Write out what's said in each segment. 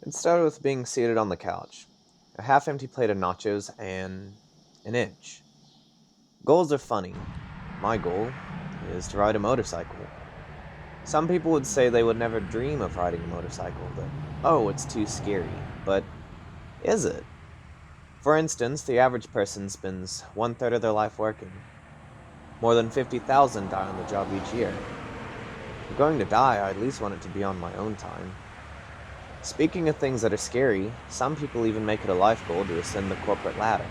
It started with being seated on the couch, a half-empty plate of nachos, and an itch. Goals are funny. My goal is to ride a motorcycle. Some people would say they would never dream of riding a motorcycle, that, oh, it's too scary. But is it? For instance, the average person spends 1/3 of their life working. More than 50,000 die on the job each year. If I'm going to die, I at least want it to be on my own time. Speaking of things that are scary, some people even make it a life goal to ascend the corporate ladder,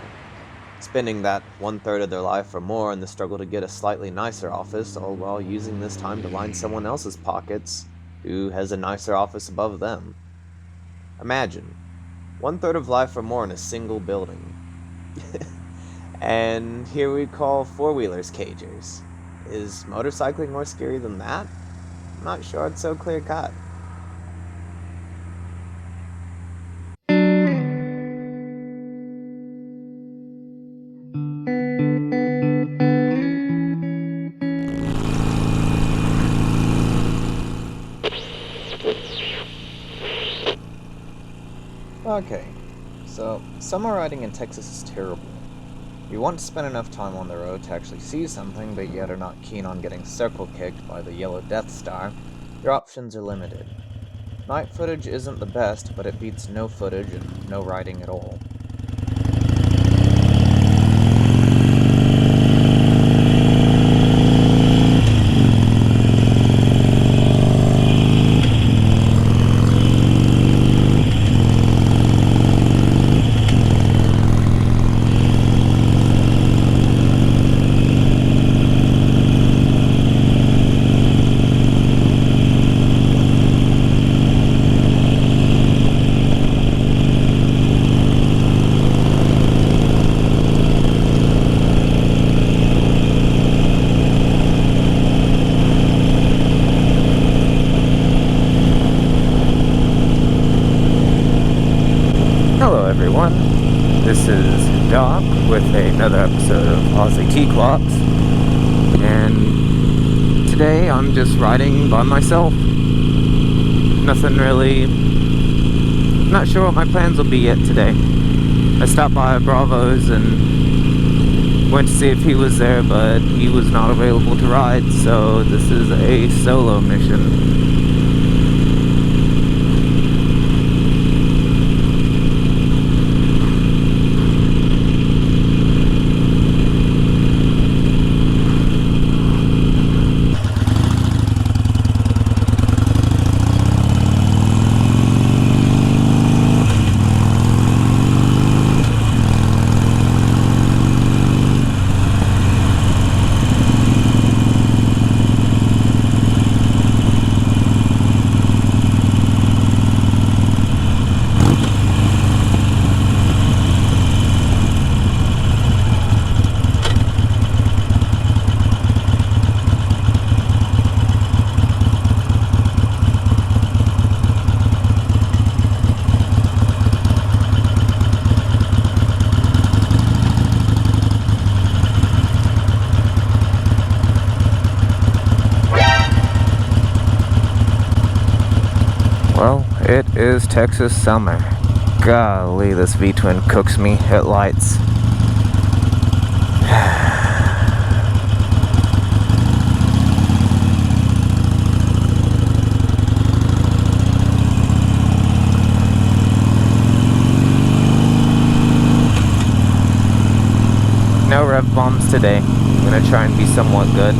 spending that 1/3 of their life or more in the struggle to get a slightly nicer office, all while using this time to line someone else's pockets who has a nicer office above them. Imagine, 1/3 of life or more in a single building. And here we call four-wheelers cagers. Is motorcycling more scary than that? I'm not sure it's so clear-cut. Okay, so summer riding in Texas is terrible. You want to spend enough time on the road to actually see something, but yet are not keen on getting circle-kicked by the yellow Death Star. Your options are limited. Night footage isn't the best, but it beats no footage and no riding at all. Hello everyone, this is Doc with another episode of AussieTKLOCKS, and today I'm just riding by myself. Nothing really, not sure what my plans will be yet today. I stopped by Bravo's and went to see if he was there, but he was not available to ride, so this is a solo mission. Well, it is Texas summer. Golly, this V-twin cooks me at lights. No rev bombs today. I'm gonna try and be somewhat good.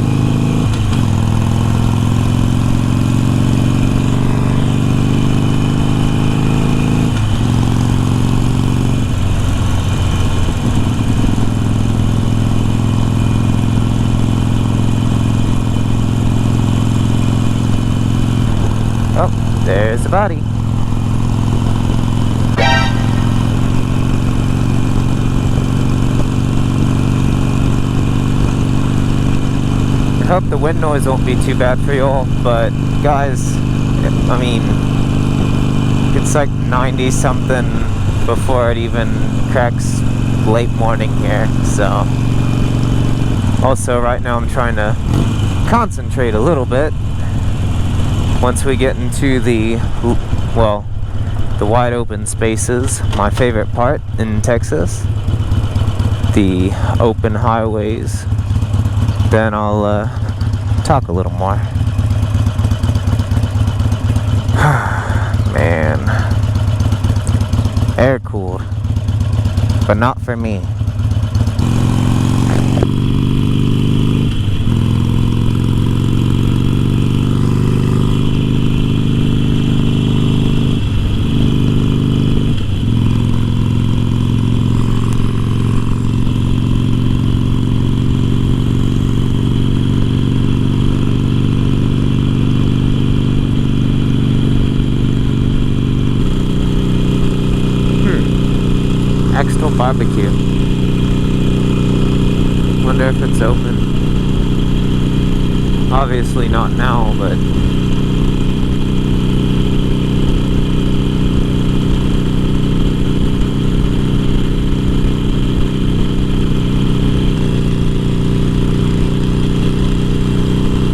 Oh, there's the body. I hope the wind noise won't be too bad for y'all, but guys, I mean, it's like 90 something before it even cracks late morning here, so. Also, right now I'm trying to concentrate a little bit. Once we get into the, well, the wide open spaces, my favorite part in Texas, the open highways. Then I'll talk a little more. Man, air cooled, but not for me. Axtell Barbecue. Wonder if it's open. Obviously not now, but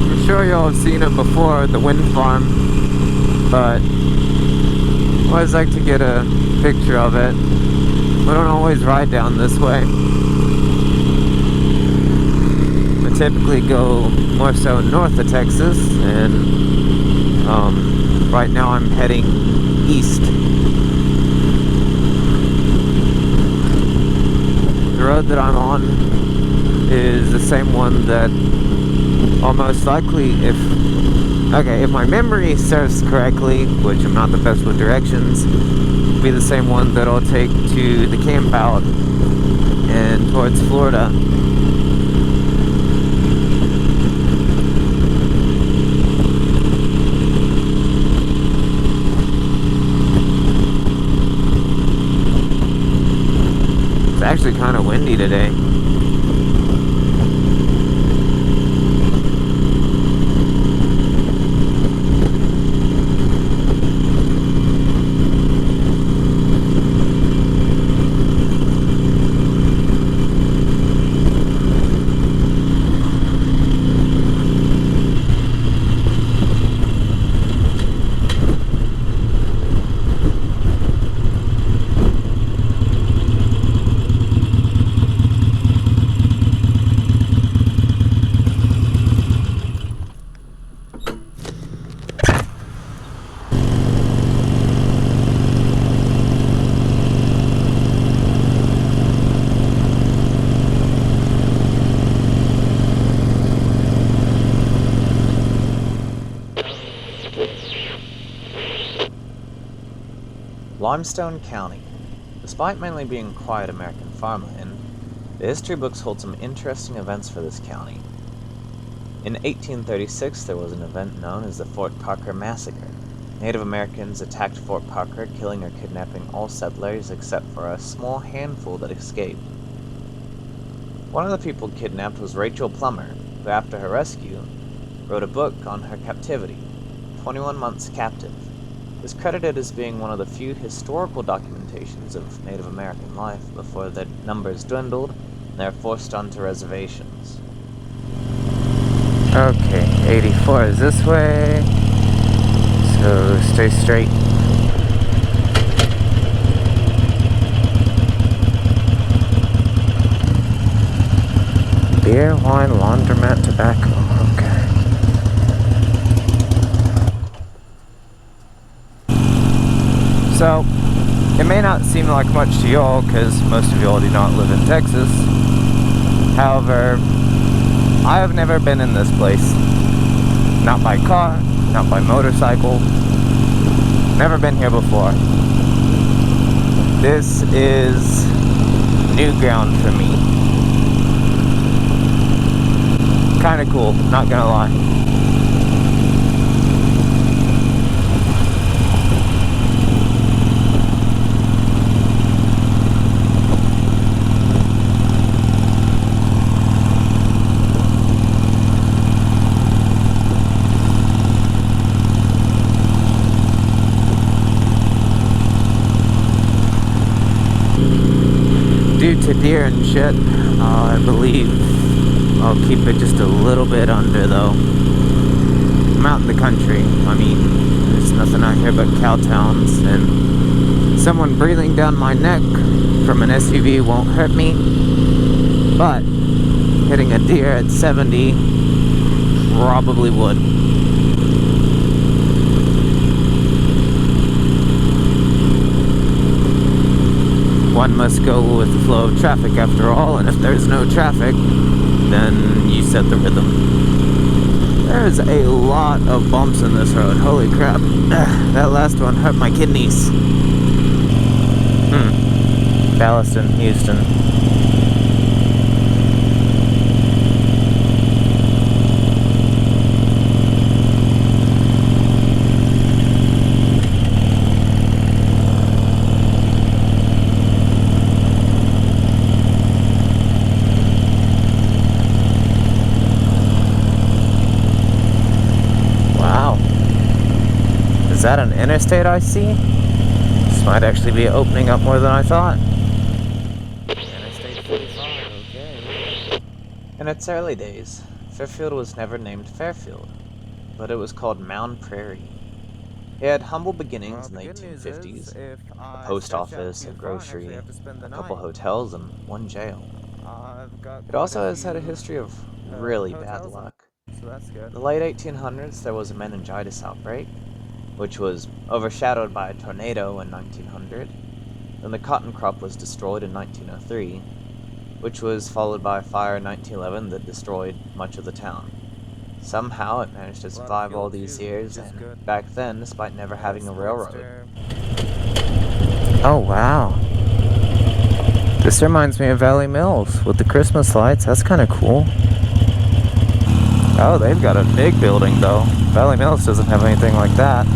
I'm sure y'all have seen it before, the wind farm, but I always like to get a picture of it. We don't always ride down this way. I typically go more so north of Texas, and right now I'm heading east. The road that I'm on is the same one that almost likely, if my memory serves correctly, which I'm not the best with directions, be the same one that I'll take to the camp out and towards Florida. It's actually kind of windy today. Limestone County. Despite mainly being quiet American farmland, the history books hold some interesting events for this county. In 1836, there was an event known as the Fort Parker Massacre. Native Americans attacked Fort Parker, killing or kidnapping all settlers except for a small handful that escaped. One of the people kidnapped was Rachel Plummer, who after her rescue, wrote a book on her captivity, 21 Months Captive, is credited as being one of the few historical documentations of Native American life before their numbers dwindled and they were forced onto reservations. Okay, 84 is this way, so stay straight. Beer, wine, laundromat, tobacco, okay. So, it may not seem like much to y'all, because most of y'all do not live in Texas. However, I have never been in this place. Not by car, not by motorcycle. Never been here before. This is new ground for me. Kinda cool, not gonna lie. Due to deer and shit, I believe I'll keep it just a little bit under though. I'm out in the country. I mean, there's nothing out here but cow towns and Someone breathing down my neck from an SUV won't hurt me, but hitting a deer at 70 probably would. One must go with the flow of traffic after all, and if there's no traffic, then you set the rhythm. There's a lot of bumps in this road, holy crap. That last one hurt my kidneys. Galveston, Houston. Wow. Is that an interstate I see? This might actually be opening up more than I thought. Interstate 45, okay. In its early days, Fairfield was never named Fairfield, but it was called Mound Prairie. It had humble beginnings in the 1850s, a post office, a grocery, a couple hotels, and one jail. It also has had a history of really bad luck. In the late 1800s, there was a meningitis outbreak, which was overshadowed by a tornado in 1900. Then the cotton crop was destroyed in 1903, which was followed by a fire in 1911 that destroyed much of the town. Somehow it managed to survive all these years, and back then, despite never having a railroad. Oh wow. This reminds me of Valley Mills with the Christmas lights. That's kind of cool. Oh, they've got a big building though. Valley Mills doesn't have anything like that.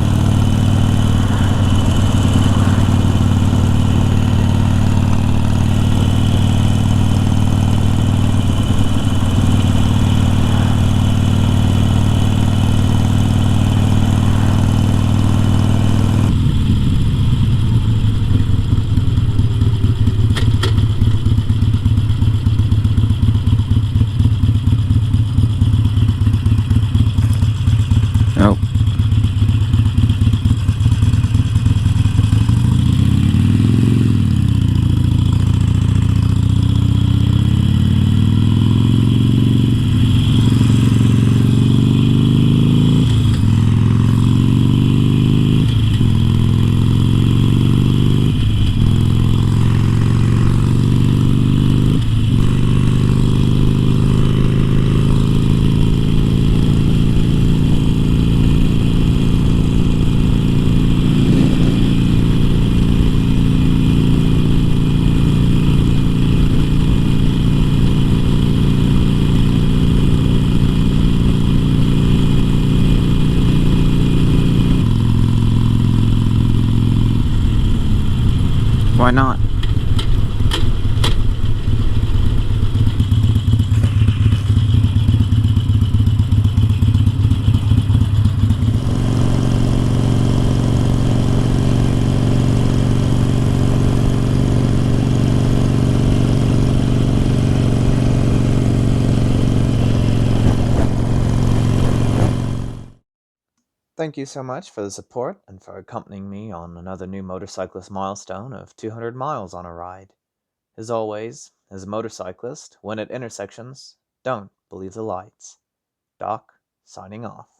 Nope. Why not? Thank you so much for the support and for accompanying me on another new motorcyclist milestone of 200 miles on a ride. As always, as a motorcyclist, when at intersections, don't believe the lights. Doc, signing off.